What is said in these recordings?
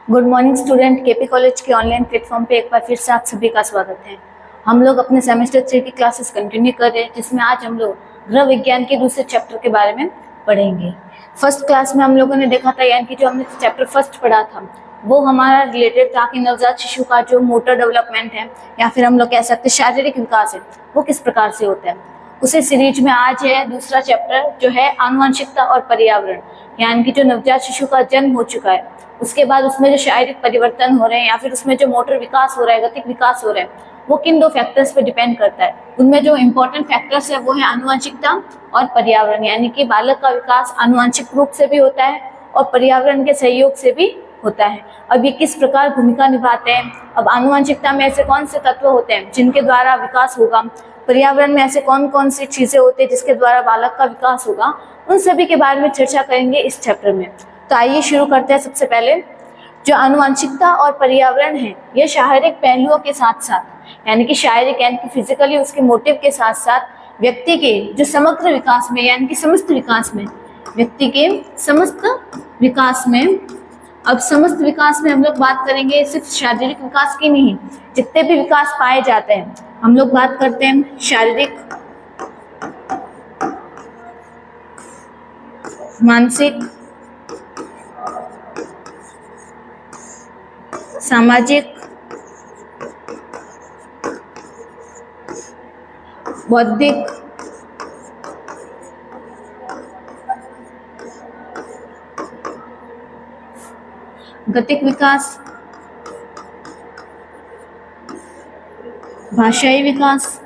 Good morning student. KP college के online platform पे एक बार फिर से आप सभी का स्वागत है। हम लोग अपने सेमेस्टर 3 की क्लासेस कंटिन्यू कर रहे हैं, जिसमें आज हम लोग गृह विज्ञान के दूसरे चैप्टर के बारे में पढ़ेंगे। फर्स्ट क्लास में हम लोगों ने देखा था, यानी कि जो हमने चैप्टर फर्स्ट पढ़ा था वो हमारा रिलेटेड था कि नवजात शिशु का जो मोटर डेवलपमेंट है या फिर हम लोग कह सकते हैं शारीरिक विकास है वो किस प्रकार से होता है। उसी सीरीज में आज है दूसरा चैप्टर जो है आनुवंशिकता और पर्यावरण, यानी कि जो नवजात शिशु का जन्म हो चुका है उसके बाद उसमें जो शारीरिक परिवर्तन हो रहे हैं या फिर उसमें जो मोटर विकास हो रहा है, गतिक विकास हो रहा है, वो किन दो फैक्टर्स पे डिपेंड करता है। उनमें जो इम्पोर्टेंट फैक्टर्स है वो है आनुवंशिकता और पर्यावरण, यानी कि बालक का विकास आनुवंशिक रूप से भी होता है और पर्यावरण के सहयोग से भी होता है। अब ये किस प्रकार भूमिका निभाते हैं, अब आनुवंशिकता में ऐसे कौन से तत्व होते हैं जिनके द्वारा विकास होगा, पर्यावरण में ऐसे कौन कौन सी चीजें होती है जिसके द्वारा बालक का विकास होगा, उन सभी के बारे में चर्चा करेंगे इस चैप्टर में। तो आइए शुरू करते हैं। सबसे पहले जो आनुवंशिकता और पर्यावरण है ये शारीरिक पहलुओं के साथ साथ, यानी कि शारीरिक यानी कि फिजिकली उसके मोटिव के साथ साथ व्यक्ति के जो समग्र विकास में यानी कि समस्त विकास में, व्यक्ति के समस्त विकास में, अब समस्त विकास में हम लोग बात करेंगे सिर्फ शारीरिक विकास की नहीं, जितने भी विकास पाए जाते हैं हम लोग बात करते हैं शारीरिक, मानसिक, सामाजिक, बौद्धिक, गतिक विकास, भाषाई विकास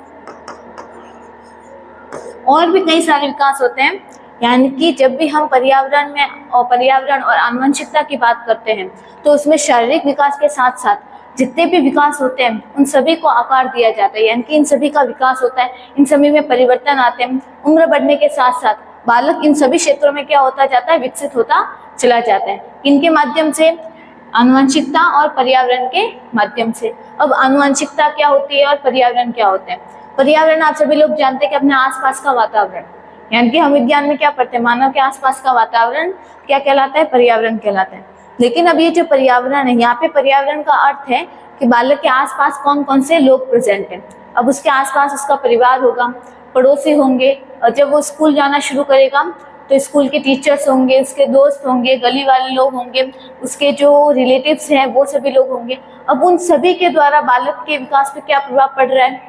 और भी कई सारे विकास होते हैं। यानी कि जब भी हम पर्यावरण और आनुवंशिकता की बात करते हैं तो उसमें शारीरिक विकास के साथ साथ जितने भी विकास होते हैं उन सभी को आकार दिया जाता है, यानी कि इन सभी का विकास होता है, इन सभी में परिवर्तन आते हैं। उम्र बढ़ने के साथ साथ बालक इन सभी क्षेत्रों में क्या होता जाता है, विकसित होता चला जाता है। इनके माध्यम से, आनुवंशिकता और पर्यावरण के माध्यम से। अब आनुवंशिकता क्या होती है और पर्यावरण क्या होता है। पर्यावरण आप सभी लोग जानते हैं कि अपने आसपास का वातावरण, यानी कि हम विज्ञान में क्या पढ़ते हैं, मानव के आसपास का वातावरण क्या कहलाता है, पर्यावरण कहलाता है। लेकिन अब ये जो पर्यावरण है, यहाँ पे पर्यावरण का अर्थ है कि बालक के आसपास कौन कौन से लोग प्रेजेंट हैं। अब उसके आसपास उसका परिवार होगा, पड़ोसी होंगे, और जब वो स्कूल जाना शुरू करेगा तो स्कूल के टीचर्स होंगे, उसके दोस्त होंगे, गली वाले लोग होंगे, उसके जो रिलेटिव्स हैं वो सभी लोग होंगे। अब उन सभी के द्वारा बालक के विकास पे क्या प्रभाव पड़ रहा है।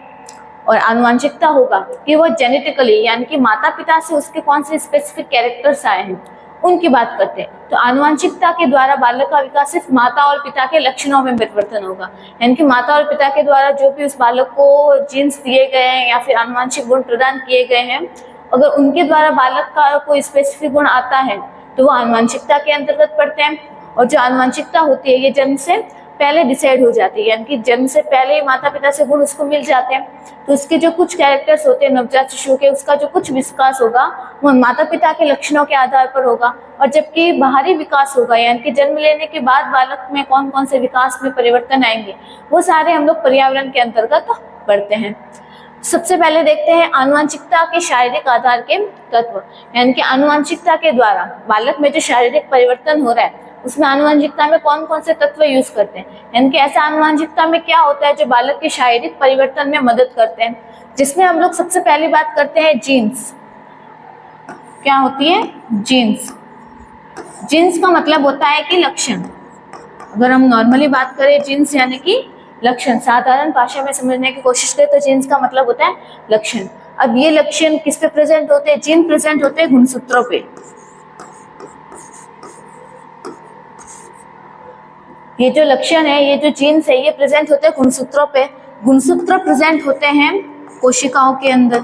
और आनुवंशिकता होगा कि वो जेनेटिकली, यानी कि माता पिता से उसके कौन से स्पेसिफिक कैरेक्टर्स आए हैं उनकी बात करते हैं। तो आनुवंशिकता के द्वारा बालक का विकास सिर्फ माता और पिता के लक्षणों में परिवर्तन होगा, यानी कि माता और पिता के द्वारा जो भी उस बालक को जीन्स दिए गए हैं या फिर आनुवंशिक गुण प्रदान किए गए हैं, अगर उनके द्वारा बालक का कोई स्पेसिफिक गुण आता है तो वो आनुवंशिकता के अंतर्गत पड़ते हैं। और जो आनुवंशिकता होती है ये जन्म से पहले डिसाइड हो जाती है, यानी कि जन्म से पहले माता पिता से गुण उसको मिल जाते हैं। तो उसके जो कुछ कैरेक्टर्स होते हैं नवजात शिशु के, उसका जो कुछ विकास होगा वो माता पिता के लक्षणों के आधार पर होगा। और जबकि बाहरी विकास होगा, यानी कि जन्म लेने के बाद बालक में कौन कौन से विकास में परिवर्तन आएंगे, वो सारे हम लोग पर्यावरण के अंतर्गत पढ़ते हैं। सबसे पहले देखते हैं आनुवंशिकता के शारीरिक आधार के तत्व, यानी कि आनुवंशिकता के द्वारा बालक में जो शारीरिक परिवर्तन हो रहा है उसमें आनुवंशिकता में कौन कौन से तत्व यूज करते हैं, यानी कि ऐसा आनुवंशिकता में क्या होता है जो बालक के शारीरिक परिवर्तन में मदद करते हैं, जिसमें हम लोग सबसे पहली बात करते हैं जीन्स। क्या होती है जीन्स। जीन्स का मतलब होता है कि लक्षण। अगर हम नॉर्मली बात करें जीन्स यानी कि लक्षण, साधारण भाषा में समझने की कोशिश करें तो जीन्स का मतलब होता है लक्षण। अब ये लक्षण किस पे प्रेजेंट होते हैं, जीन प्रेजेंट होते हैं गुणसूत्रों पे। ये जो लक्षण है, ये जो जीन्स है, ये प्रेजेंट होते हैं गुणसूत्रों पे। गुणसूत्र प्रेजेंट होते हैं कोशिकाओं के अंदर,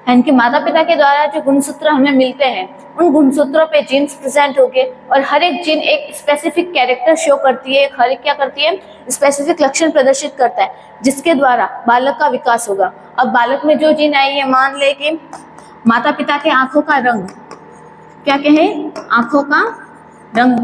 यानी कि माता पिता के द्वारा जो गुणसूत्र हमें मिलते हैं उन गुणसूत्रों पे जीन्स प्रेजेंट हो गए। और हर एक जीन एक स्पेसिफिक कैरेक्टर शो करती है, हर एक क्या करती है, स्पेसिफिक लक्षण प्रदर्शित करता है, जिसके द्वारा बालक का विकास होगा। अब बालक में जो जीन आई है, मान ले कि माता पिता के आंखों का रंग, क्या कहे, आंखों का रंग।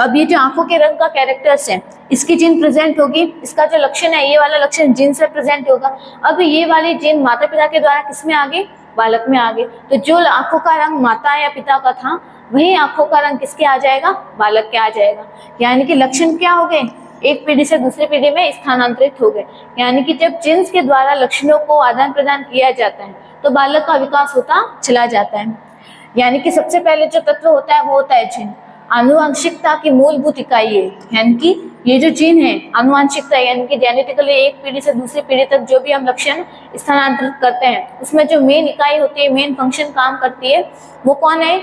अब ये जो आंखों के रंग का कैरेक्टर्स है इसकी जीन प्रेजेंट होगी, इसका जो लक्षण है ये वाला लक्षण जीन से प्रेजेंट होगा। अब ये वाली जीन माता पिता के द्वारा किसमें आ गई, बालक में आ गए। तो जो आंखों का रंग माता या पिता का था, वही आंखों का रंग किसके आ जाएगा, बालक के आ जाएगा। यानी कि लक्षण क्या हो गए, एक पीढ़ी से दूसरी पीढ़ी में स्थानांतरित हो गए। यानी कि जब जीन्स के द्वारा लक्षणों को आदान प्रदान किया जाता है तो बालक का विकास होता चला जाता है। यानी कि सबसे पहले जो तत्व होता है वो होता है जीन। आनुवंशिकता की मूलभूत इकाई है, यानी कि ये जो जीन है, आनुवंशिकता यानी कि जेनेटिकली एक पीढ़ी से दूसरी पीढ़ी तक जो भी हम लक्षण स्थानांतरित करते हैं, उसमें जो मेन इकाई होती है, मेन फंक्शन काम करती है, वो कौन है,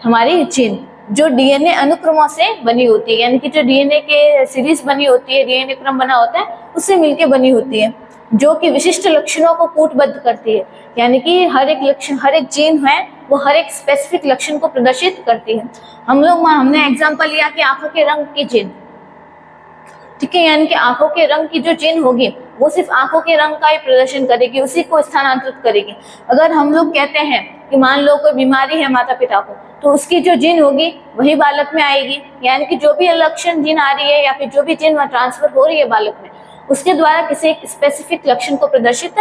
हमारी जीन, जो डीएनए अनुक्रमों से बनी होती है। यानी कि जो डीएनए के सीरीज बनी होती है, डीएनए क्रम बना होता है, उससे मिलकर बनी होती है, जो कि विशिष्ट लक्षणों को कूटबद्ध करती है। यानी कि हर एक लक्षण, हर एक जीन है, वो हर एक स्पेसिफिक लक्षण को प्रदर्शित करती है। हमने एग्जांपल लिया कि आंखों के रंग की जीन, ठीक है, यानी कि आंखों के रंग की जो जीन होगी वो सिर्फ आंखों के रंग का ही प्रदर्शन करेगी, उसी को स्थानांतरित करेगी। अगर हम लोग कहते हैं कि मान लो कोई बीमारी है माता पिता को, तो उसकी जो जीन होगी वही बालक में आएगी। यानी कि जो भी लक्षण जीन आ रही है या फिर जो भी जीन ट्रांसफर हो रही है बालक में, उसके द्वारा किसी एक स्पेसिफिक लक्षण को प्रदर्शित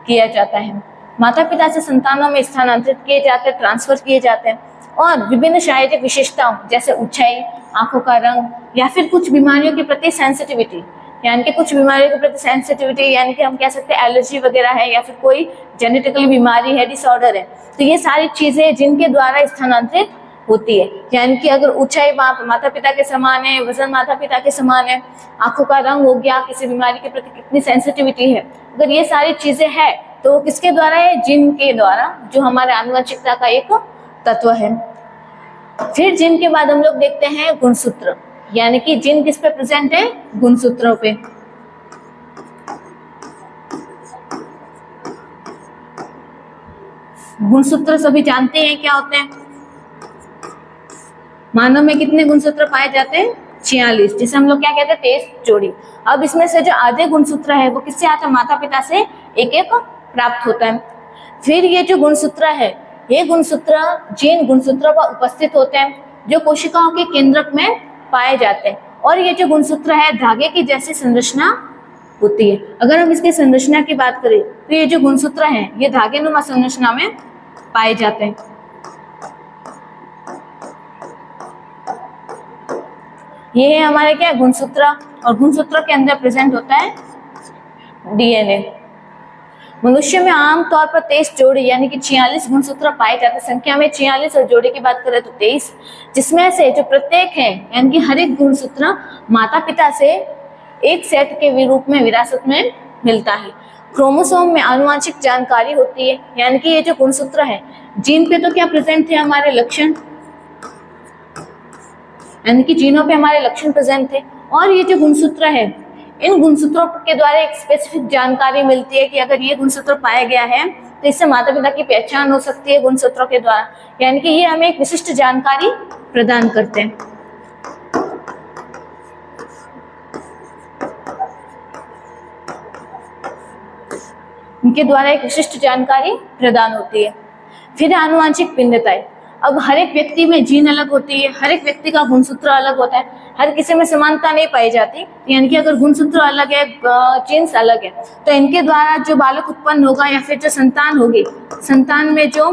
किया जाता है। माता पिता से संतानों में स्थानांतरित किए जाते हैं, ट्रांसफर किए जाते हैं। और विभिन्न शारीरिक विशेषताओं जैसे ऊंचाई, आंखों का रंग या फिर कुछ बीमारियों के प्रति सेंसिटिविटी, यानी कि कुछ बीमारियों के प्रति सेंसिटिविटी, यानी कि हम कह सकते हैं एलर्जी वगैरह है या फिर कोई जेनेटिकली बीमारी है, डिसऑर्डर है, तो ये सारी चीजें जिनके द्वारा स्थानांतरित होती है। यानी कि अगर ऊंचाई माता पिता के समान है, वजन माता पिता के समान है, आंखों का रंग हो गया, किसी बीमारी के प्रति कितनी सेंसिटिविटी है, अगर ये सारी चीजें है तो किसके द्वारा है, जीन के द्वारा, जो हमारे आनुवंशिकता का एक तत्व है। फिर जीन के बाद हम लोग देखते हैं गुणसूत्र, यानी कि जीन किस पे प्रेजेंट है, गुणसूत्रों पे। गुणसूत्र सभी जानते हैं क्या होते हैं। मानव में कितने गुणसूत्र पाए जाते हैं, 46, जिसे हम लोग क्या कहते हैं, 23 जोड़ी। अब इसमें से जो आधे गुणसूत्र है वो किससे आता है, माता पिता से एक एक प्राप्त होता है। फिर ये जो गुणसूत्र है, ये गुणसूत्र जीन गुणसूत्रों पर उपस्थित होते हैं, जो कोशिकाओं के केंद्रक में पाए जाते हैं। और ये जो गुणसूत्र है धागे की जैसी संरचना होती है। अगर हम इसकी संरचना की बात करें तो ये जो गुणसूत्र हैं ये धागेनुमा संरचना में पाए जाते हैं। ये है हमारे क्या, गुणसूत्र, और गुणसूत्र के अंदर प्रेजेंट होता है डीएनए। मनुष्य में आमतौर पर 23 जोड़ी यानी कि 46 गुणसूत्र पाए जाते हैं। संख्या में 46 और जोड़ी की बात करें तो 23, जिसमें से जो प्रत्येक है यानी कि हर एक गुणसूत्र माता पिता से एक सेट के रूप में विरासत में मिलता है। क्रोमोसोम में आनुवंशिक जानकारी होती है, यानी कि ये जो गुणसूत्र है, जीन पे तो क्या प्रेजेंट थे, हमारे लक्षण, यानी कि जीनों पे हमारे लक्षण प्रेजेंट थे। और ये जो गुणसूत्र है, इन गुणसूत्रों के द्वारा एक स्पेसिफिक जानकारी मिलती है कि अगर ये गुणसूत्र पाया गया है तो इससे माता पिता की पहचान हो सकती है गुणसूत्रों के द्वारा। यानी कि ये हमें एक विशिष्ट जानकारी प्रदान करते हैं। इनके द्वारा एक विशिष्ट जानकारी प्रदान होती है। फिर आनुवंशिक भिन्नताएं। अब हर एक व्यक्ति में जीन अलग होती है, हर एक व्यक्ति का गुणसूत्र अलग होता है, हर किसी में समानता नहीं पाई जाती। यानी कि अगर गुणसूत्र अलग है, जीन्स अलग है, तो इनके द्वारा जो बालक उत्पन्न होगा या फिर जो संतान होगी, संतान में जो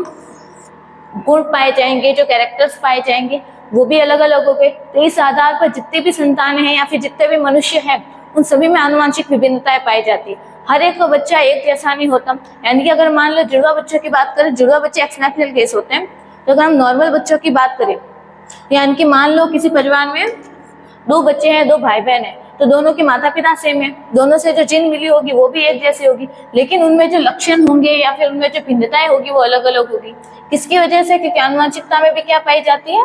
गुण पाए जाएंगे, जो कैरेक्टर्स पाए जाएंगे, वो भी अलग अलग होंगे। तो इस आधार पर जितने भी संतान हैं या फिर जितने भी मनुष्य हैं, उन सभी में आनुवंशिक विभिन्नताएं पाई जाती है। हर एक बच्चा एक जैसा नहीं होता। यानी कि अगर मान लो जुड़वा बच्चों की बात करें, जुड़वा बच्चे एक्सेप्शनल केस होते हैं। तो अगर हम नॉर्मल बच्चों की बात करें, यानी कि मान लो किसी परिवार में 2 बच्चे हैं, 2 भाई बहन हैं, तो दोनों के माता पिता सेम है, दोनों से जो जीन मिली होगी वो भी एक जैसी होगी, लेकिन उनमें जो लक्षण होंगे या फिर उनमें जो भिन्नताएं होगी वो अलग अलग होगी। किसकी वजह से, क्योंकि आनुवंशिकता में भी क्या पाई जाती है,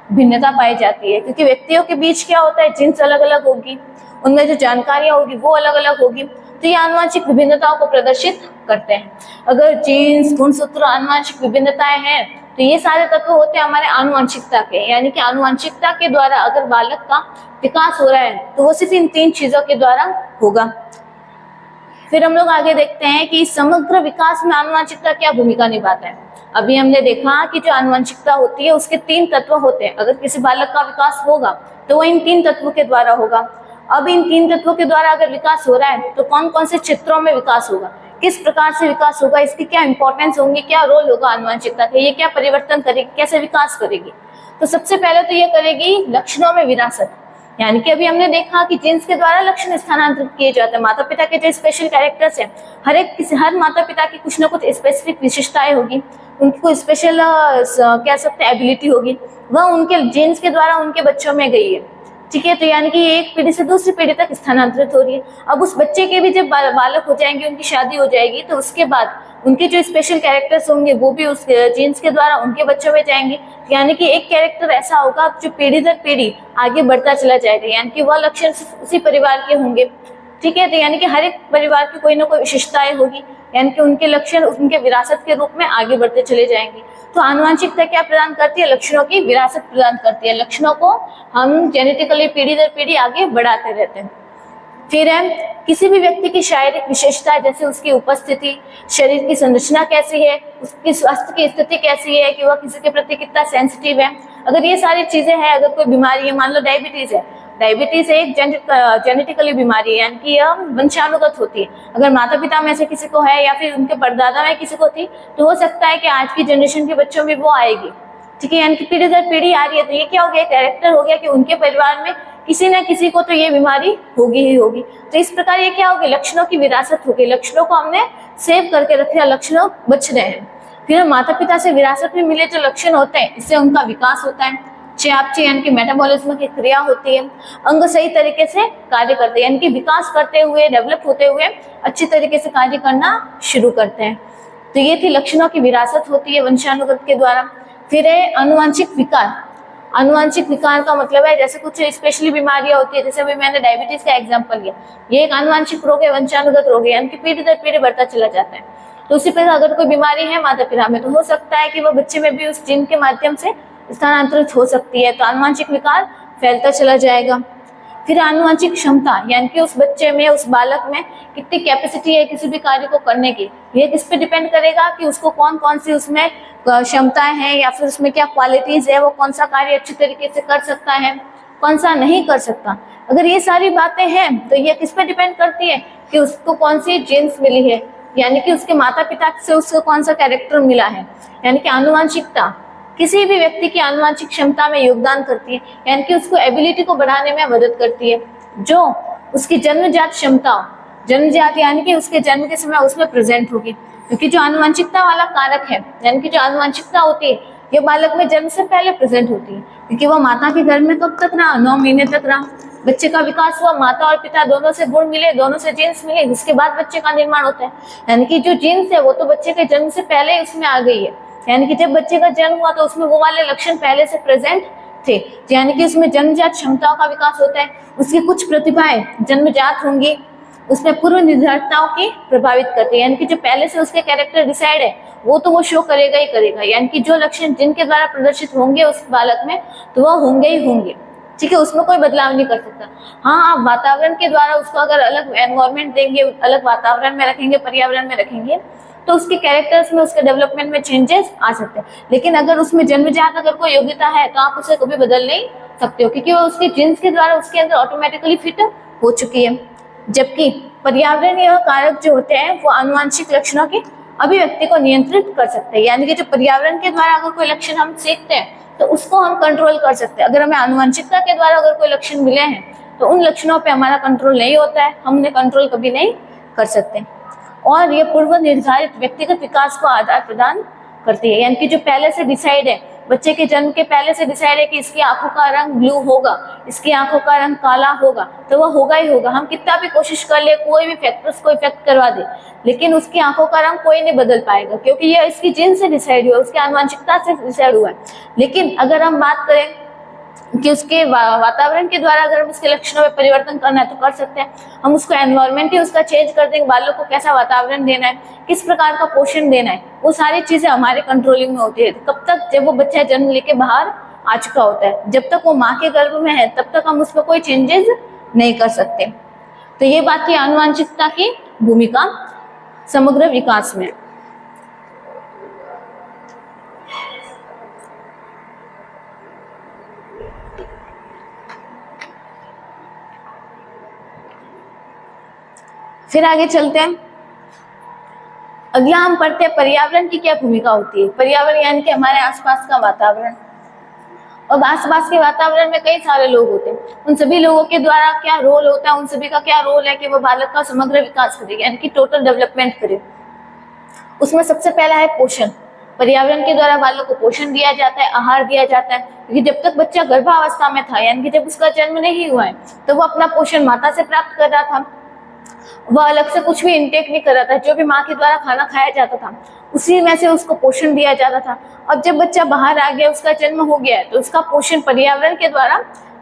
भिन्नता पाई जाती है। क्योंकि व्यक्तियों के बीच क्या होता है, जीन्स अलग अलग होगी, उनमें जो जानकारियां होगी वो अलग अलग होगी, तो ये आनुवंशिक विभिन्नताओं को प्रदर्शित करते हैं। अगर जीन्स, गुणसूत्र, आनुवंशिक विभिन्नताएं हैं, तो ये सारे तत्व होते हैं हमारे आनुवंशिकता के। यानी कि आनुवंशिकता के द्वारा अगर बालक का विकास हो रहा है तो वो सिर्फ इन 3 चीजों के द्वारा होगा। फिर हम लोग आगे देखते हैं कि समग्र विकास में आनुवंशिकता क्या भूमिका निभाता है। अभी हमने देखा कि जो आनुवंशिकता होती है उसके 3 तत्व होते हैं। अगर किसी बालक का विकास होगा तो वो इन 3 तत्वों के द्वारा होगा। अब इन 3 तत्वों के द्वारा अगर विकास हो रहा है तो कौन कौन से क्षेत्रों में विकास होगा, किस प्रकार से विकास होगा, इसकी क्या इंपॉर्टेंस होंगी, क्या रोल होगा आनुवंशिकता का, ये क्या परिवर्तन करेगी, कैसे विकास करेगी। तो सबसे पहले तो ये करेगी लक्षणों में विरासत, यानी कि अभी हमने देखा कि जीन्स के द्वारा लक्षण स्थानांतरित किए जाते हैं। माता पिता के जो स्पेशल कैरेक्टर्स हैं, हर माता पिता की कुछ ना कुछ स्पेसिफिक विशेषताएं होगी, उनकी कोई स्पेशल कह सकते हैं एबिलिटी होगी, वह उनके जीन्स के द्वारा उनके बच्चों में गई है। ठीक है, तो यानी कि ये एक पीढ़ी से दूसरी पीढ़ी तक स्थानांतरित हो रही है। अब उस बच्चे के भी जब बालक हो जाएंगे, उनकी शादी हो जाएगी, तो उसके बाद उनके जो स्पेशल कैरेक्टर्स होंगे वो भी उस जीन्स के द्वारा उनके बच्चों में जाएंगे। यानी कि एक कैरेक्टर ऐसा होगा जो पीढ़ी दर पीढ़ी आगे बढ़ता चला जाएगा, यानी कि वह लक्षण उसी परिवार के होंगे। ठीक है, तो यानी कि हर एक परिवार की कोई ना कोई विशेषताएं होगी, यानी कि उनके लक्षण उनके विरासत के रूप में आगे बढ़ते चले जाएंगे। तो आनुवंशिकता क्या प्रदान करती है? लक्षणों की विरासत प्रदान करती है। लक्षणों को हम जेनेटिकली पीढ़ी दर पीढ़ी आगे बढ़ाते रहते हैं। फिर है किसी भी व्यक्ति की शारीरिक विशेषता, जैसे उसकी उपस्थिति, शरीर की संरचना कैसी है, उसकी स्वास्थ्य की स्थिति कैसी है, कि वह किसी के प्रति कितना सेंसिटिव है। अगर ये सारी चीजें हैं, अगर कोई बीमारी है, मान लो डायबिटीज है, डायबिटीज एक जेनेटिकली बीमारी है, यानी कि यह वंशानुगत होती है। अगर माता पिता में से किसी को है या फिर उनके परदादा में किसी को थी, तो हो सकता है कि आज की जनरेशन के बच्चों में वो आएगी। ठीक है, यानी कि पीढ़ी दर पीढ़ी आ रही है। तो ये क्या हो गया? कैरेक्टर हो गया कि उनके परिवार में किसी न किसी को तो ये बीमारी होगी ही होगी। तो इस प्रकार ये क्या होगी? लक्षणों की विरासत होगी। लक्षणों को हमने सेव करके रखे, लक्षणों बच रहे हैं। फिर माता पिता से विरासत में मिले जो लक्षण होते हैं, इससे उनका विकास होता है। चयापचय यानी कि मेटाबॉलिज्म की क्रिया होती है। अंग सही तरीके से कार्य करते हैं, यानी कि विकास करते हुए, डेवलप होते हुए अच्छी तरीके से कार्य करना शुरू करते हैं। तो ये थी लक्षणों की विरासत होती है वंशानुगत के द्वारा। फिर है आनुवंशिक विकार। आनुवंशिक विकार का मतलब है जैसे कुछ स्पेशली बीमारियां होती है, जैसे अभी मैंने डायबिटीज का एग्जांपल लिया, ये एक आनुवंशिक रोग है, वंशानुगत रोग है, यानी कि पीढ़ी दर पीढ़ी बढ़ता चला जाता है। तो उसी प्रकार अगर कोई बीमारी है माता पिता में, तो हो सकता है कि वो बच्चे में भी उस जीन के माध्यम से स्थानांतरित हो सकती है। तो आनुवंशिक विकार फैलता चला जाएगा। फिर आनुवंशिक क्षमता, यानी कि उस बच्चे में, उस बालक में कितनी कैपेसिटी है किसी भी कार्य को करने की, ये किस पे डिपेंड करेगा कि उसको कौन कौन सी उसमें क्षमताएं हैं, या फिर उसमें क्या क्वालिटीज है, वो कौन सा कार्य अच्छी तरीके से कर सकता है, कौन सा नहीं कर सकता। अगर ये सारी बातें हैं तो ये किस पे डिपेंड करती है कि उसको कौन सी जीन्स मिली है, यानी कि उसके माता पिता से उसको कौन सा कैरेक्टर मिला है। यानी कि आनुवंशिकता किसी भी व्यक्ति की आनुवंशिक क्षमता में योगदान करती है, यानी कि उसको एबिलिटी को बढ़ाने में मदद करती है। जो उसकी जन्मजात क्षमता, जन्मजात यानी कि उसके जन्म के समय उसमें प्रेजेंट होगी, क्योंकि जो आनुवंशिकता वाला कारक है, यानी कि जो आनुवंशिकता होती है, ये बालक में जन्म से पहले प्रेजेंट होती है, क्योंकि वह माता के गर्भ में कब तक रहा? 9 महीने तक रहा। बच्चे का विकास हुआ, माता और पिता दोनों से गुण मिले, दोनों से जीन्स मिले, उसके बाद बच्चे का निर्माण होता है। यानी कि जो जीन्स है वो तो बच्चे के जन्म से पहले उसमें आ गई है, यानी कि जब बच्चे का जन्म हुआ तो उसमें वो वाले लक्षण पहले से प्रेजेंट थे। यानी कि उसमें जन्मजात क्षमताओं का विकास होता है, उसकी कुछ प्रतिभाएं जन्मजात होंगी, उसमें पूर्व निर्धारितताओं की प्रभावित करती है, यानी कि जो पहले से उसके कैरेक्टर डिसाइड है वो तो वो शो करेगा ही करेगा। यानी कि जो लक्षण जिनके द्वारा प्रदर्शित होंगे उस बालक में, तो वह होंगे ही होंगे। ठीक है, उसमें कोई बदलाव नहीं कर सकता। हाँ, आप वातावरण के द्वारा उसको अगर अलग एनवायरमेंट देंगे, अलग वातावरण में रखेंगे, पर्यावरण में रखेंगे, तो उसके कैरेक्टर्स में, उसके डेवलपमेंट में चेंजेस आ सकते हैं। लेकिन अगर उसमें जन्मजात अगर कोई योग्यता है तो आप उसे कभी बदल नहीं सकते हो, क्योंकि वो उसके जीन्स के द्वारा उसके अंदर ऑटोमेटिकली फिट हो चुकी है। जबकि पर्यावरणीय कारक जो होते हैं वो आनुवंशिक लक्षणों की अभिव्यक्ति को नियंत्रित कर सकते हैं। यानी कि जो पर्यावरण के द्वारा अगर कोई लक्षण हम सीखते हैं तो उसको हम कंट्रोल कर सकते हैं। अगर हमें आनुवंशिकता के द्वारा अगर कोई लक्षण मिले हैं तो उन लक्षणों पे हमारा कंट्रोल नहीं होता है, हम उन्हें कंट्रोल कभी नहीं कर सकते। और ये पूर्व निर्धारित व्यक्तिगत विकास को आधार प्रदान करती है, यानी कि जो पहले से डिसाइड है, बच्चे के जन्म के पहले से डिसाइड है कि इसकी आंखों का रंग ब्लू होगा, इसकी आंखों का रंग काला होगा, तो वह होगा ही होगा। हम कितना भी कोशिश कर ले, कोई भी फैक्टर्स को इफेक्ट करवा दे, लेकिन उसकी आंखों का रंग कोई नहीं बदल पाएगा, क्योंकि यह इसकी जीन से डिसाइड हुआ, उसकी आनुवंशिकता से डिसाइड हुआ है। लेकिन अगर हम बात करें कि उसके वातावरण के द्वारा अगर हम उसके लक्षणों में परिवर्तन करना है तो कर सकते हैं। हम उसको एनवायरनमेंट ही उसका चेंज कर देंगे, बालों को कैसा वातावरण देना है, किस प्रकार का पोषण देना है, वो सारी चीजें हमारे कंट्रोलिंग में होती है। कब तक? जब वो बच्चा जन्म लेके बाहर आ चुका होता है, जब तक वो माँ के गर्भ में है तब तक हम उसमें कोई चेंजेस नहीं कर सकते। तो ये बात थी आनुवंशिकता की भूमिका समग्र विकास में। फिर आगे चलते हैं। अगला हम पढ़ते हैं पर्यावरण की क्या भूमिका होती है। पर्यावरण यानी कि हमारे आसपास का वातावरण, और आसपास के वातावरण में कई सारे लोग होते हैं, उन सभी लोगों के द्वारा क्या रोल होता है, उन सभी का क्या रोल है कि वो बालक का समग्र विकास करे, यानी कि टोटल डेवलपमेंट करे। उसमें सबसे पहला है पोषण। पर्यावरण के द्वारा बालक को पोषण दिया जाता है, आहार दिया जाता है, क्योंकि जब तक बच्चा गर्भावस्था में था, यानी कि जब उसका जन्म नहीं हुआ है, तो वो अपना पोषण माता से प्राप्त कर रहा था, वह अलग से कुछ भी इंटेक नहीं कर रहा था। जो भी माँ के द्वारा खाना खाया जाता था उसी में से उसको पोषण दिया जाता था। अब जब बच्चा बाहर आ गया, उसका जन्म हो गया है, तो उसका पोषण पर्यावरण के द्वारा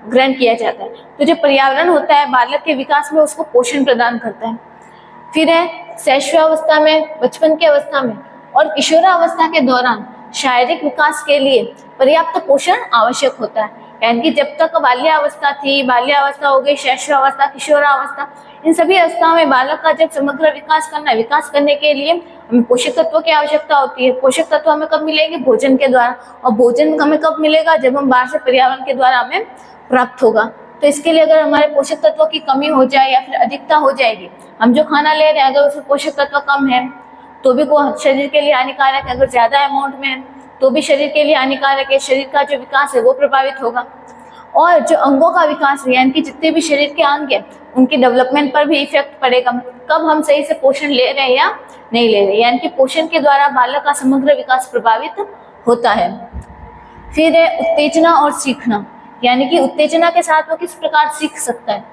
ग्रहण किया जाता है। तो जो पर्यावरण होता है बालक के विकास में उसको पोषण प्रदान करता है। फिर है शैशवावस्था में, बचपन की अवस्था में और किशोरावस्था के दौरान शारीरिक विकास के लिए पर्याप्त पोषण आवश्यक होता है। यानी कि जब तक बाल्यावस्था थी, बाल्यावस्था हो गई, शैशवावस्था, किशोरावस्था, इन सभी अवस्थाओं में बालक का जब समग्र विकास करना है, विकास करने के लिए हमें पोषक तत्वों की आवश्यकता होती है। पोषक तत्व हमें कब मिलेंगे? भोजन के द्वारा। और भोजन हमें कब मिलेगा? जब हम बाहर से पर्यावरण के द्वारा हमें प्राप्त होगा। तो इसके लिए अगर हमारे पोषक तत्वों की कमी हो जाए या फिर अधिकता हो जाएगी, हम जो खाना ले रहे हैं अगर उसमें पोषक तत्व कम है तो भी वो शरीर के लिए हानिकारक है, अगर ज्यादा अमाउंट में है तो भी शरीर के लिए हानिकारक है। शरीर का जो विकास है वो प्रभावित होगा, और जो अंगों का विकास है, यानी कि जितने भी शरीर के अंग है उनकी डेवलपमेंट पर भी इफेक्ट पड़ेगा। कब हम सही से पोषण ले रहे हैं या नहीं ले रहे, यानी कि पोषण के द्वारा बालक का समग्र विकास प्रभावित होता है। फिर है उत्तेजना और सीखना, यानी कि उत्तेजना के साथ वो किस प्रकार सीख सकता है,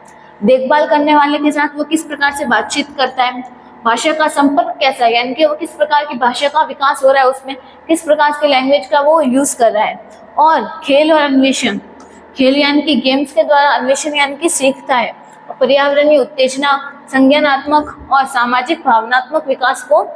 देखभाल करने वाले के साथ वो किस प्रकार से बातचीत करता है, भाषा का संपर्क कैसा है, यानी कि वो किस प्रकार की भाषा का विकास हो रहा है, उसमें किस प्रकार के लैंग्वेज का वो यूज कर रहा है। और खेल और अन्वेषण, खेल यानी कि गेम्स के द्वारा, अन्वेषण यानी कि सीखता है। और पर्यावरणीय उत्तेजना संज्ञानात्मक और सामाजिक भावनात्मक विकास को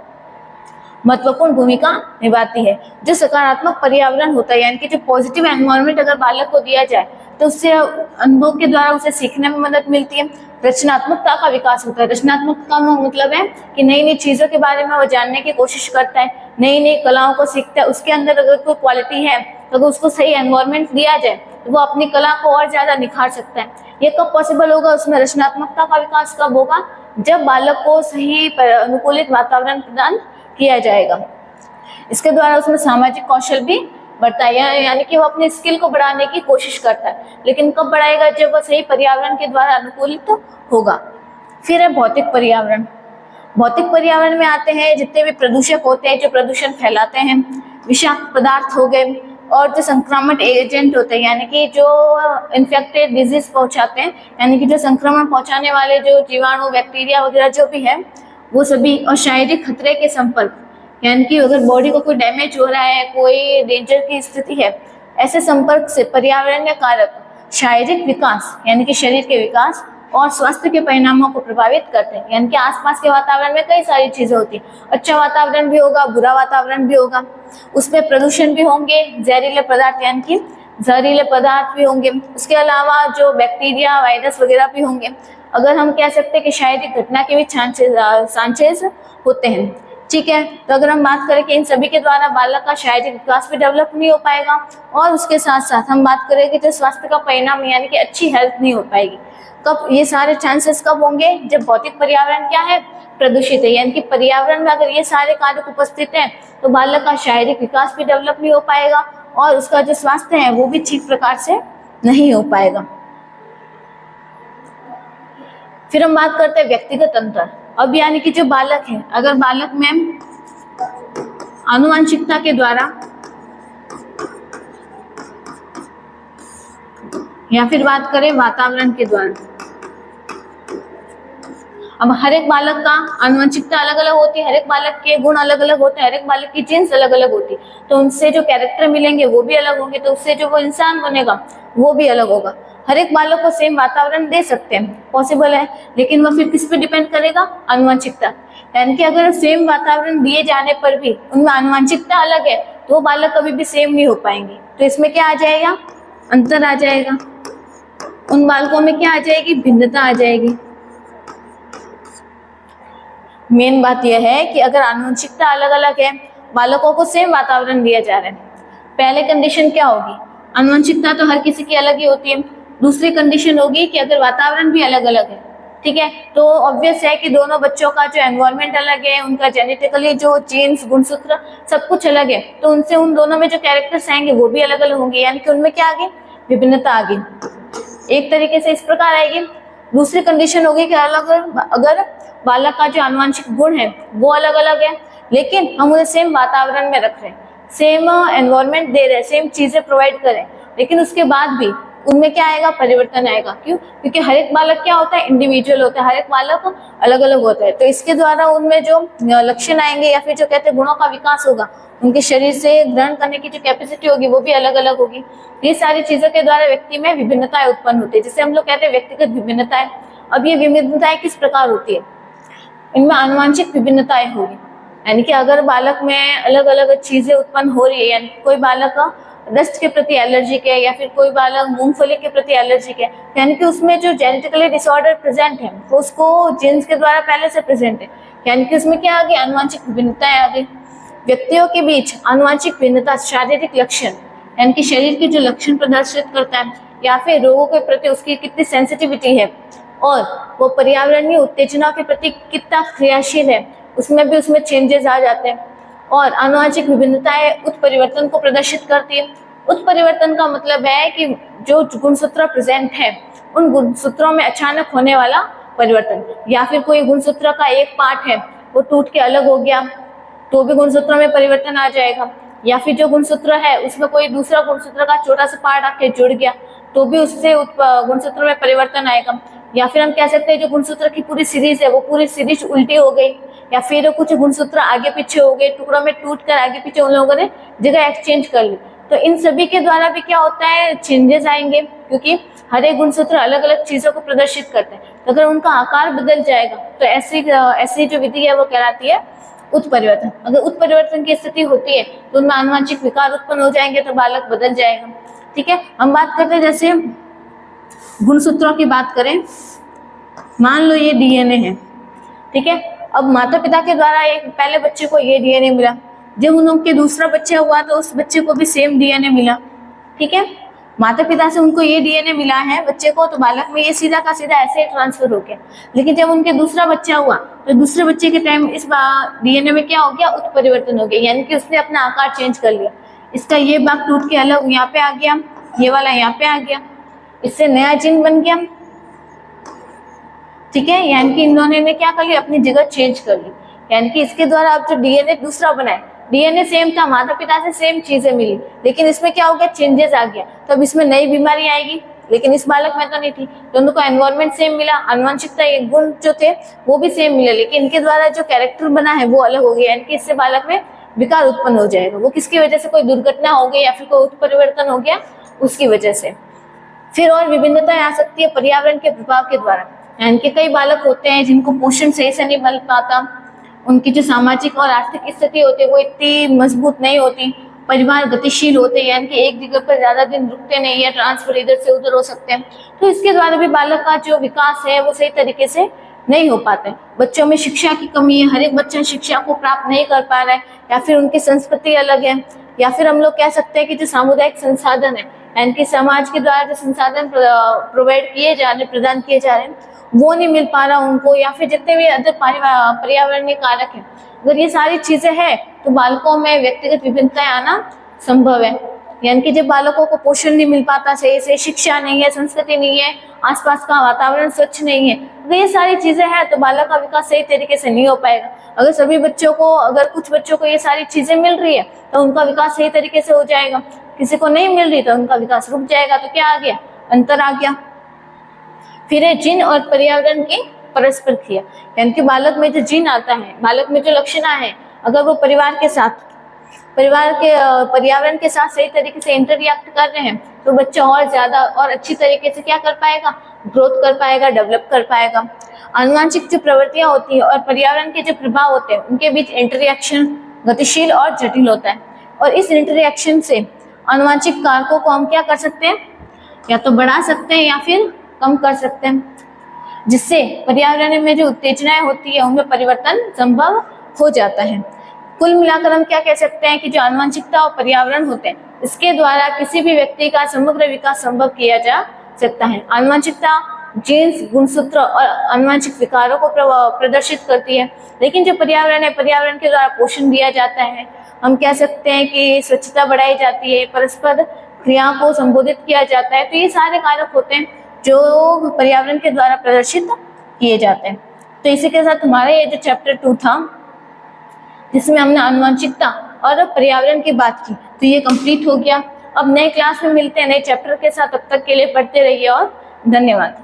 महत्वपूर्ण भूमिका निभाती है। जो सकारात्मक पर्यावरण होता है, यानी कि जो पॉजिटिव एनवायरनमेंट अगर बालक को दिया जाए तो उससे अनुभव के द्वारा उसे सीखने में मदद मिलती है। रचनात्मकता का विकास होता है। रचनात्मकता का मतलब है कि नई नई चीजों के बारे में वो जानने की कोशिश करता है, नई नई कलाओं को सीखता है। उसके अंदर अगर कोई क्वालिटी है तो अगर उसको सही एनवायरनमेंट दिया जाए तो वो अपनी कला को और ज्यादा निखार सकता है। ये कब पॉसिबल होगा? उसमें रचनात्मकता का विकास कब होगा? जब बालक को सही अनुकूलित वातावरण प्रदान किया जाएगा। इसके द्वारा उसमें सामाजिक कौशल भी बढ़ता है, यानी कि वो अपने स्किल को बढ़ाने की कोशिश करता है। लेकिन कब बढ़ाएगा? जब वो सही पर्यावरण के द्वारा अनुकूलित होगा। फिर है भौतिक पर्यावरण। भौतिक पर्यावरण में आते हैं जितने भी प्रदूषक होते हैं जो प्रदूषण फैलाते हैं, विषाक्त पदार्थ हो गए, और जो संक्रामक एजेंट होते हैं, यानी कि जो इन्फेक्टेड डिजीज पहुंचाते हैं, यानी कि जो संक्रमण पहुंचाने वाले जो जीवाणु, बैक्टीरिया वगैरह जो भी है वो सभी। और शारीरिक खतरे के संपर्क, यानी कि अगर बॉडी को कोई डैमेज हो रहा है, कोई डेंजर की स्थिति है, ऐसे संपर्क से पर्यावरणीय कारक शारीरिक विकास यानी कि शरीर के विकास और स्वास्थ्य के परिणामों को प्रभावित करते हैं। यानी कि आसपास के वातावरण में कई सारी चीजें होती हैं, अच्छा वातावरण भी होगा, बुरा वातावरण भी होगा, उसमें प्रदूषण भी होंगे, जहरीले पदार्थ यानी कि जहरीले पदार्थ भी होंगे, उसके अलावा जो बैक्टीरिया, वायरस वगैरह भी होंगे। अगर हम कह सकते हैं कि शारीरिक घटना के भी चांसेस होते हैं, ठीक है। तो अगर हम बात करें कि इन सभी के द्वारा बालक का शारीरिक विकास भी डेवलप नहीं हो पाएगा, और उसके साथ साथ हम बात करें कि जो स्वास्थ्य का परिणाम यानी कि अच्छी हेल्थ नहीं हो पाएगी। कब ये सारे चांसेस कब होंगे? जब भौतिक पर्यावरण क्या है? प्रदूषित है। यानी कि पर्यावरण में अगर ये सारे कारक उपस्थित हैं तो बालक का शारीरिक विकास भी डेवलप नहीं हो पाएगा, और उसका जो स्वास्थ्य है वो भी ठीक प्रकार से नहीं हो पाएगा। फिर हम बात करते हैं व्यक्तिगत अंतर। अब यानी कि जो बालक है, अगर बालक में आनुवंशिकता के द्वारा या फिर बात करें वातावरण के द्वारा, अब हर एक बालक का आनुवंशिकता अलग अलग होती है, हर एक बालक के गुण अलग अलग होते हैं, हर एक बालक की जीन्स अलग अलग होती है, तो उनसे जो कैरेक्टर मिलेंगे वो भी अलग होंगे, तो उससे जो वो इंसान बनेगा वो भी अलग होगा। हर एक बालक को सेम वातावरण दे सकते हैं, पॉसिबल है, लेकिन वह फिर किस पे डिपेंड करेगा? आनुवंशिकता। यानी कि अगर सेम वातावरण दिए जाने पर भी उनमें आनुवंशिकता अलग है तो वो बालक कभी भी सेम नहीं हो पाएंगे। तो इसमें क्या आ जाएगा? अंतर आ जाएगा। उन बालकों में क्या आ जाएगी? भिन्नता आ जाएगी। मेन बात यह है कि अगर आनुवंशिकता अलग अलग है, बालकों को सेम वातावरण दिया जा रहा है, पहले कंडीशन क्या होगी? आनुवंशिकता तो हर किसी की अलग ही होती है। दूसरी कंडीशन होगी कि अगर वातावरण भी अलग अलग है ठीक है। तो ऑब्वियस है कि दोनों बच्चों का जो एनवायरनमेंट अलग है, उनका जेनेटिकली जो जीन्स गुणसूत्र सब कुछ अलग है, तो उनसे उन दोनों में जो कैरेक्टर्स आएंगे वो भी अलग अलग होंगे, यानी कि उनमें क्या आ गई, विभिन्नता आ गई। एक तरीके से इस प्रकार आएगी। दूसरी कंडीशन होगी कि अलग अगर बालक का जो आनुवंशिक गुण है वो अलग अलग है, लेकिन हम उन्हें सेम वातावरण में रख रहे हैं, सेम एनवायरनमेंट दे रहे हैं, सेम चीजें प्रोवाइड करें, लेकिन उसके बाद भी उनमें क्या आएगा, परिवर्तन आएगा। क्यों? क्योंकि हर एक बालक क्या होता है, इंडिविजुअल होता है, हर एक बालक अलग अलग होता है। तो इसके द्वारा उनमें जो लक्षण आएंगे या फिर जो कहते हैं गुणों का विकास होगा, उनके शरीर से ग्रहण करने की जो कैपेसिटी होगी वो भी अलग अलग होगी। ये सारी चीजों के द्वारा व्यक्ति में विभिन्नताएं उत्पन्न होती है, जिसे हम लोग कहते हैं व्यक्तिगत विभिन्नताएं। अब ये विभिन्नताएं किस प्रकार होती है, इनमें आनुवंशिक विभिन्नताएं होगी, यानी कि अगर बालक में अलग अलग चीजें उत्पन्न हो रही है, यानी कोई बालक दस्त के प्रति एलर्जिक है या फिर कोई बालक मूंगफली के प्रति एलर्जिक है, यानी कि उसमें जो जेनेटिकली डिसऑर्डर प्रेजेंट है वो उसको जीन्स के द्वारा पहले से प्रेजेंट है, यानी कि उसमें क्या आ गई, आनुवंशिक विभिन्नताएं आ गई। व्यक्तियों के बीच आनुवंशिक भिन्नता शारीरिक लक्षण, यानी कि शरीर के जो लक्षण प्रदर्शित करता है या फिर रोगों के प्रति उसकी कितनी सेंसिटिविटी है, और वो पर्यावरणीय उत्तेजनाओं के प्रति कितना क्रियाशील है, उसमें चेंजेस आ जाते हैं। और आनुवंशिक विभिन्नताएं उत्परिवर्तन को प्रदर्शित करती है। उत्परिवर्तन का मतलब है कि जो गुणसूत्र प्रेजेंट है उन गुणसूत्रों में अचानक होने वाला परिवर्तन, या फिर कोई गुणसूत्र का एक पार्ट है वो टूट के अलग हो गया तो भी गुणसूत्रों में परिवर्तन आ जाएगा, या फिर जो गुणसूत्र है उसमें कोई दूसरा गुणसूत्र का छोटा सा पार्ट आके जुड़ गया तो भी उससे गुणसूत्र में परिवर्तन आएगा। या फिर हम कह सकते हैं जो गुणसूत्र की पूरी सीरीज है वो पूरी सीरीज उल्टी हो गई, या फिर कुछ गुणसूत्र आगे पीछे हो गए, टुकड़ों में टूटकर आगे पीछे उन लोगों ने जगह एक्सचेंज कर ली, तो इन सभी के द्वारा भी क्या होता है, चेंजेस आएंगे, क्योंकि हर एक गुणसूत्र अलग अलग चीजों को प्रदर्शित करते हैं। तो अगर उनका आकार बदल जाएगा तो ऐसी जो विधि है वो कहलाती है उत्परिवर्तन। अगर उत्परिवर्तन की स्थिति होती है तो उनमें आनुवंशिक विकार उत्पन्न हो जाएंगे, तो बालक बदल जाएगा। ठीक है, हम बात करते हैं जैसे गुणसूत्रों की बात करें, मान लो ये डीएनए है, ठीक है। अब माता पिता के द्वारा एक पहले बच्चे को ये डीएनए मिला, जब उनके दूसरा बच्चा हुआ तो उस बच्चे को भी सेम डीएनए मिला, ठीक है। माता पिता से उनको ये डीएनए मिला है बच्चे को, तो बालक में ये सीधा का सीधा ऐसे ही ट्रांसफर हो गया। लेकिन जब उनके दूसरा बच्चा हुआ तो दूसरे बच्चे के टाइम इस डीएनए में क्या हो गया, उत्परिवर्तन हो गया, यानी कि उसने अपना आकार चेंज कर लिया। इसका ये भाग टूट के अलग यहाँ पे आ गया, ये वाला यहाँ पे आ गया, इससे नया जीन बन गया, ठीक है। यानी कि इन दोनों ने क्या कर लिया, अपनी जगह चेंज कर ली, यानी कि इसके द्वारा अब जो डीएनए दूसरा बना है, डीएनए सेम था, माता पिता से सेम चीजें मिली, लेकिन इसमें क्या हो गया, चेंजेस आ गया, तो अब इसमें नई बीमारी आएगी, लेकिन इस बालक में तो नहीं थी। दोनों को एनवायरनमेंट सेम मिला, आनुवंशिकता एक गुण जो थे वो भी सेम मिले, लेकिन इनके द्वारा जो कैरेक्टर बना है वो अलग हो गया, यानी कि इससे बालक में विकार उत्पन्न हो जाएगा। वो किसकी वजह से, कोई दुर्घटना हो गई या फिर कोई उत्परिवर्तन हो गया उसकी वजह से। फिर और विभिन्नताएं आ सकती है पर्यावरण के प्रभाव के द्वारा, यानी कि कई बालक होते हैं जिनको पोषण सही से नहीं मिल पाता, उनकी जो सामाजिक और आर्थिक स्थिति होती है वो इतनी मजबूत नहीं होती, परिवार गतिशील होते हैं, यानी कि एक जगह पर ज्यादा दिन रुकते नहीं है, ट्रांसफर इधर से उधर हो सकते हैं, तो इसके द्वारा भी बालक का जो विकास है वो सही तरीके से नहीं हो पाता है। बच्चों में शिक्षा की कमी है, हर एक बच्चा शिक्षा को प्राप्त नहीं कर पा रहा है, या फिर उनकी संस्कृति अलग है, या फिर हम लोग कह सकते हैं कि जो सामुदायिक संसाधन है, यानी कि समाज के द्वारा जो संसाधन प्रोवाइड किए जा रहे, प्रदान किए जा रहे हैं वो नहीं मिल पा रहा उनको, या फिर जितने भी अदर पर्यावरणीय कारक है, अगर ये सारी चीजें हैं तो बालकों में व्यक्तिगत विभिन्नताएं आना संभव है। यानी कि जब बालकों को पोषण नहीं मिल पाता सही से, शिक्षा नहीं है, संस्कृति नहीं है, आसपास का वातावरण स्वच्छ नहीं है, तो ये सारी चीजें हैं तो बालक का विकास सही तरीके से नहीं हो पाएगा। अगर सभी बच्चों को, अगर कुछ बच्चों को ये सारी चीजें मिल रही है तो उनका विकास सही तरीके से हो जाएगा, किसी को नहीं मिल रही तो उनका विकास रुक जाएगा, तो क्या आ गया, अंतर आ गया। फिर है जीन और पर्यावरण की परस्पर क्रिया, यानी कि बालक में जो जीन आता है, बालक में जो लक्षण है, अगर वो परिवार के पर्यावरण के साथ सही तरीके से इंटरएक्ट कर रहे हैं तो बच्चा और ज्यादा और अच्छी तरीके से क्या कर पाएगा, ग्रोथ कर पाएगा, डेवलप कर पाएगा। आनुवंशिक जो प्रवृत्तियां होती है और पर्यावरण के जो प्रभाव होते हैं उनके बीच इंटरएक्शन गतिशील और जटिल होता है, और इस इंटरएक्शन से आनुवंशिक कारकों को हम क्या कर सकते हैं, या तो बढ़ा सकते हैं या फिर कम कर सकते हैं, जिससे पर्यावरण में जो उत्तेजनाएं होती है उनमें परिवर्तन संभव हो जाता है। कुल मिलाकर हम क्या कह सकते हैं कि जो आनुवंशिकता और पर्यावरण होते हैं इसके द्वारा किसी भी व्यक्ति का समग्र विकास संभव किया जा सकता है। आनुवंशिकता जीन्स गुणसूत्र और आनुवंशिक विकारों को प्रदर्शित करती है। लेकिन जो पर्यावरण है, पर्यावरण के द्वारा पोषण दिया जाता है। हम कह सकते हैं कि स्वच्छता बढ़ाई जाती है, परस्पर क्रियाओं को संबोधित किया जाता है। तो ये सारे कारक होते हैं जो पर्यावरण के द्वारा प्रदर्शित किए जाते हैं। तो इसी के साथ हमारा ये जो चैप्टर 2 था, जिसमें हमने आनुवंशिकता और पर्यावरण की बात की, तो ये कंप्लीट हो गया। अब नए क्लास में मिलते हैं नए चैप्टर के साथ। तब तक के लिए पढ़ते रहिए और धन्यवाद।